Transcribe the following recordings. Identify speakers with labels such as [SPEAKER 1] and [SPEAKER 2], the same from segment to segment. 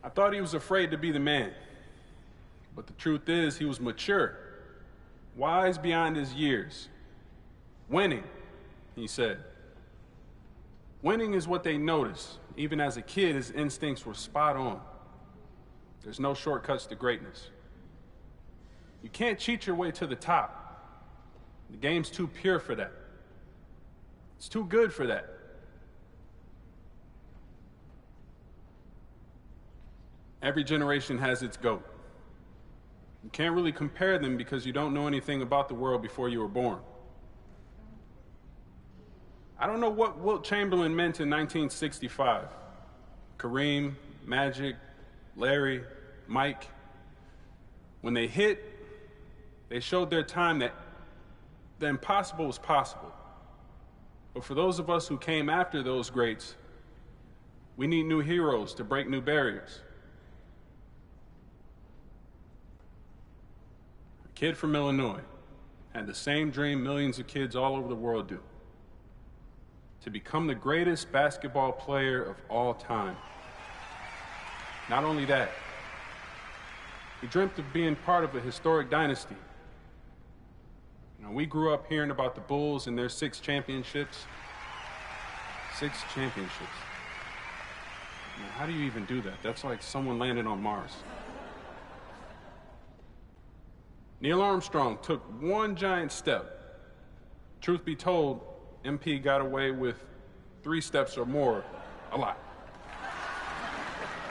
[SPEAKER 1] I thought he was afraid to be the man. But the truth is, he was mature, wise beyond his years. Winning, he said. Winning is what they notice. Even as a kid, his instincts were spot on. There's no shortcuts to greatness. You can't cheat your way to the top. The game's too pure for that. It's too good for that. Every generation has its GOAT. You can't really compare them because you don't know anything about the world before you were born. I don't know what Wilt Chamberlain meant in 1965. Kareem, Magic, Larry, Mike. When they hit, they showed their time that the impossible was possible. But for those of us who came after those greats, we need new heroes to break new barriers. A kid from Illinois had the same dream millions of kids all over the world do: to become the greatest basketball player of all time. Not only that, he dreamt of being part of a historic dynasty. You know, we grew up hearing about the Bulls and their 6 championships. 6 championships. I mean, how do you even do that? That's like someone landed on Mars. Neil Armstrong took one giant step. Truth be told, MP got away with 3 steps or more a lot.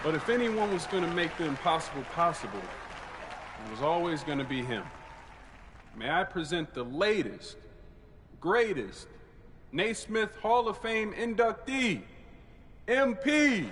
[SPEAKER 1] But if anyone was going to make the impossible possible, it was always going to be him. May I present the latest, greatest Naismith Hall of Fame inductee, MP.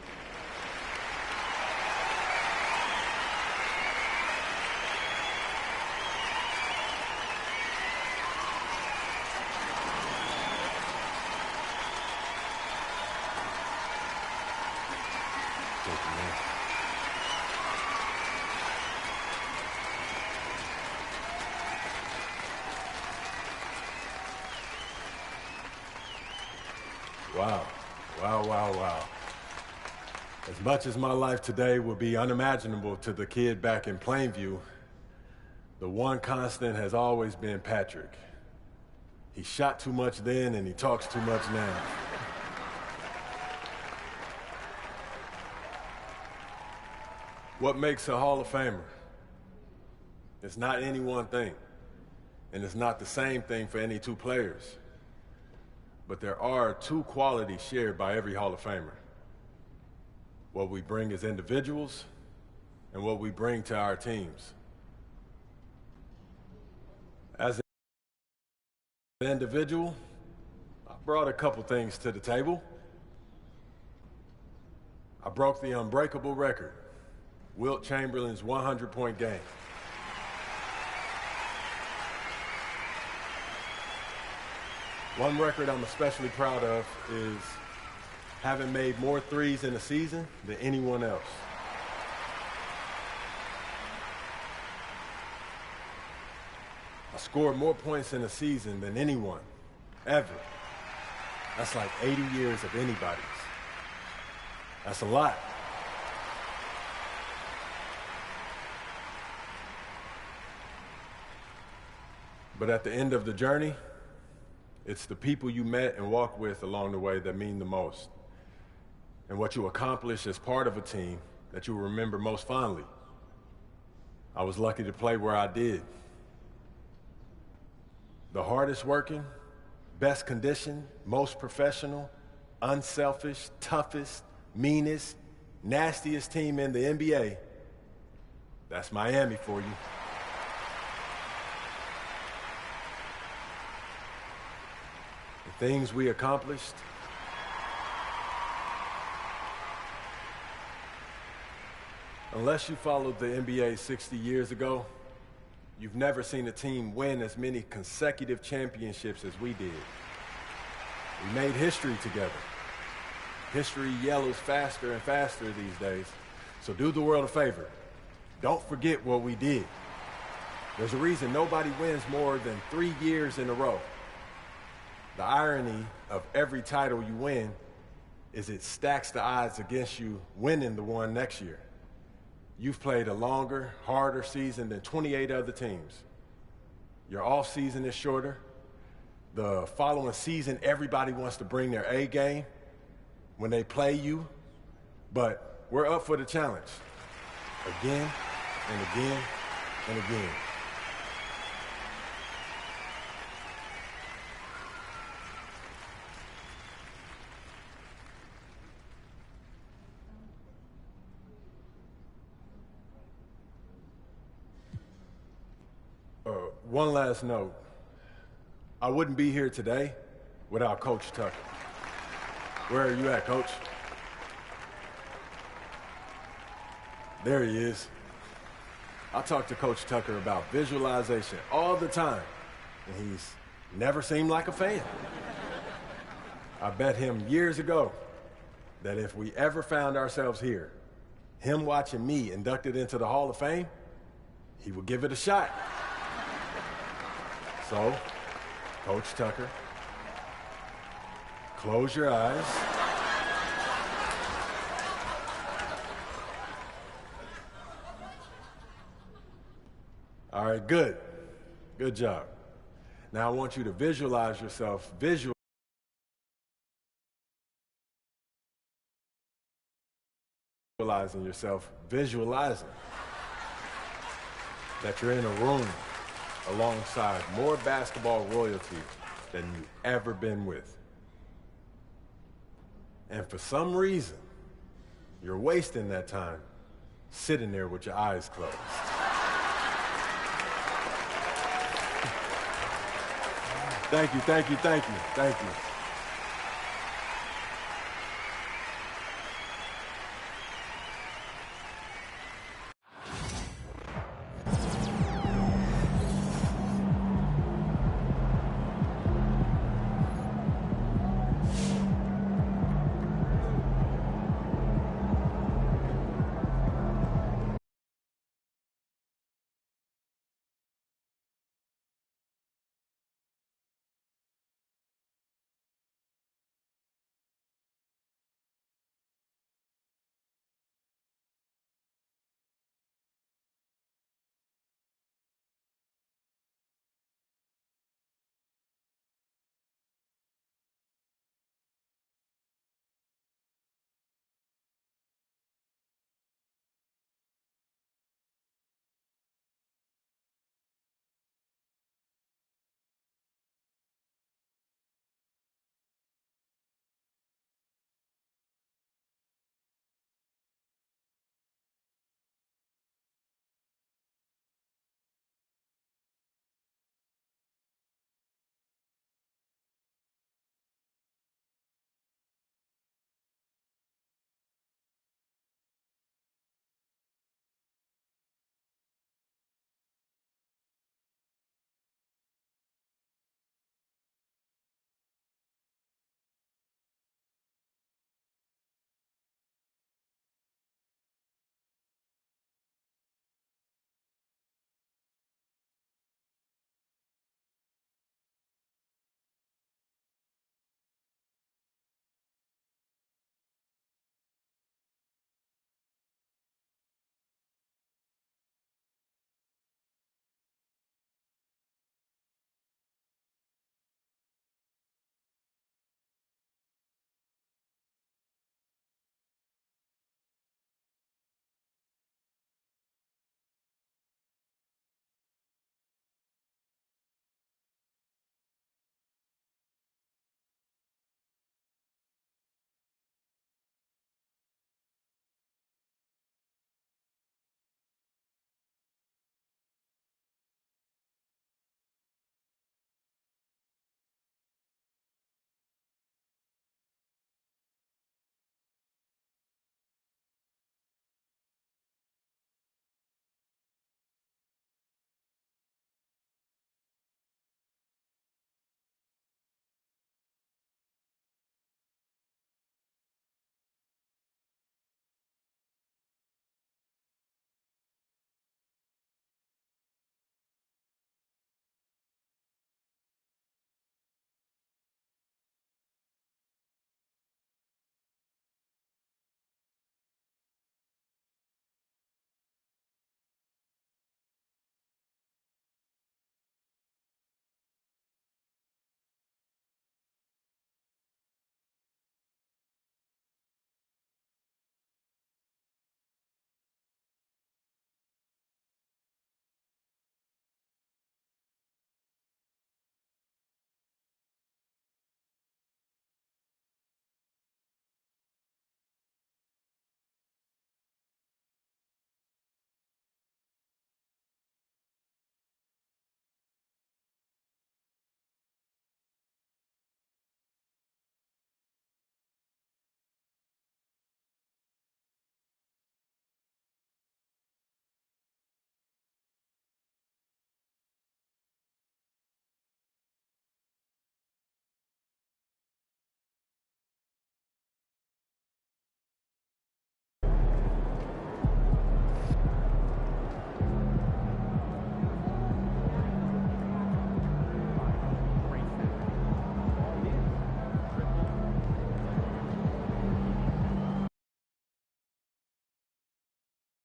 [SPEAKER 2] Wow, wow, wow, wow. As much as my life today will be unimaginable to the kid back in Plainview, the one constant has always been Patrick. He shot too much then and he talks too much now. What makes a Hall of Famer? It's not any one thing, and it's not the same thing for any 2 players. But there are 2 qualities shared by every Hall of Famer: what we bring as individuals and what we bring to our teams. As an individual, I brought a couple things to the table. I broke the unbreakable record, Wilt Chamberlain's 100-point game. One record I'm especially proud of is having made more threes in a season than anyone else. I scored more points in a season than anyone, ever. That's like 80 years of anybody's. That's a lot. But at the end of the journey, it's the people you met and walked with along the way that mean the most, and what you accomplished as part of a team that you'll remember most fondly. I was lucky to play where I did. The hardest working, best conditioned, most professional, unselfish, toughest, meanest, nastiest team in the NBA, that's Miami for you. The things we accomplished, unless you followed the NBA 60 years ago, you've never seen a team win as many consecutive championships as we did. We made history together. History yellows faster and faster these days, so do the world a favor. Don't forget what we did. There's a reason nobody wins more than 3 years in a row. The irony of every title you win is it stacks the odds against you winning the one next year. You've played a longer, harder season than 28 other teams. Your off season is shorter. The following season, everybody wants to bring their A game when they play you, but we're up for the challenge. Again and again and again. One last note. I wouldn't be here today without Coach Tucker. Where are you at, Coach? There he is. I talk to Coach Tucker about visualization all the time, and he's never seemed like a fan. I bet him years ago that if we ever found ourselves here, him watching me inducted into the Hall of Fame, he would give it a shot. So, Coach Tucker, close your eyes. All right, good. Good job. Now I want you to visualize yourself, visualizing that you're in a room alongside more basketball royalty than you've ever been with. And for some reason, you're wasting that time sitting there with your eyes closed. Thank you, thank you, thank you, thank you.